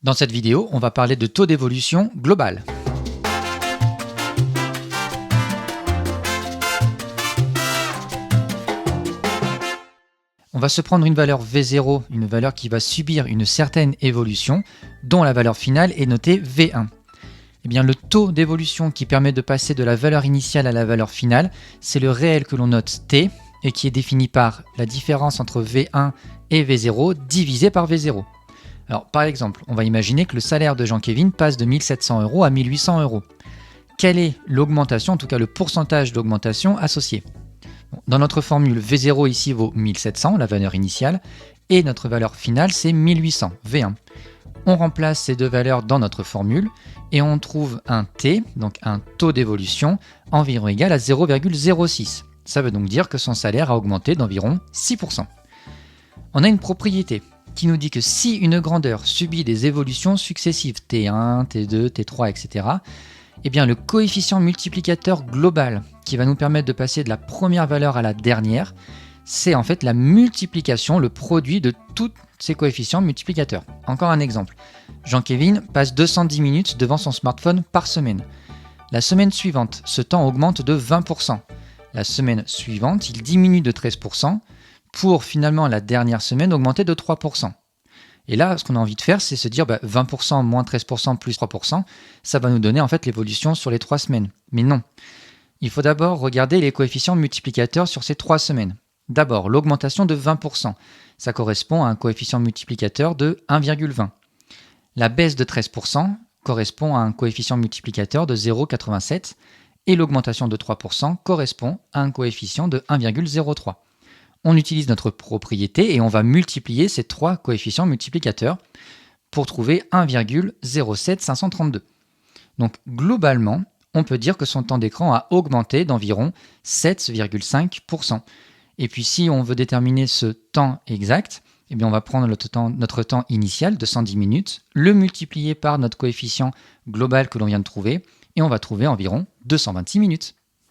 Dans cette vidéo, on va parler de taux d'évolution global. On va se prendre une valeur V0, une valeur qui va subir une certaine évolution, dont la valeur finale est notée V1. Eh bien, le taux d'évolution qui permet de passer de la valeur initiale à la valeur finale, c'est le réel que l'on note T, et qui est défini par la différence entre V1 et V0 divisé par V0. Alors, par exemple, on va imaginer que le salaire de Jean-Kévin passe de 1 700 € à 1 800 €. Quelle est l'augmentation, en tout cas le pourcentage d'augmentation associé ? Dans notre formule, V0 ici vaut 1700, la valeur initiale, et notre valeur finale, c'est 1800, V1. On remplace ces deux valeurs dans notre formule, et on trouve un T, donc un taux d'évolution, environ égal à 0,06. Ça veut donc dire que son salaire a augmenté d'environ 6%. On a une propriété qui nous dit que si une grandeur subit des évolutions successives, T1, T2, T3, etc., eh bien le coefficient multiplicateur global qui va nous permettre de passer de la première valeur à la dernière, c'est en fait la multiplication, le produit de tous ces coefficients multiplicateurs. Encore un exemple. Jean-Kévin passe 210 minutes devant son smartphone par semaine. La semaine suivante, ce temps augmente de 20%. La semaine suivante, il diminue de 13%, pour finalement la dernière semaine augmenter de 3%. Et là, ce qu'on a envie de faire, c'est se dire 20% moins 13% plus 3%, ça va nous donner en fait l'évolution sur les 3 semaines. Mais non, il faut d'abord regarder les coefficients multiplicateurs sur ces 3 semaines. D'abord, l'augmentation de 20%, ça correspond à un coefficient multiplicateur de 1,20. La baisse de 13% correspond à un coefficient multiplicateur de 0,87 et l'augmentation de 3% correspond à un coefficient de 1,03. On utilise notre propriété et on va multiplier ces trois coefficients multiplicateurs pour trouver 1,07532. Donc globalement, on peut dire que son temps d'écran a augmenté d'environ 7,5%. Et puis si on veut déterminer ce temps exact, eh bien on va prendre notre temps initial de 110 minutes, le multiplier par notre coefficient global que l'on vient de trouver, et on va trouver environ 226 minutes.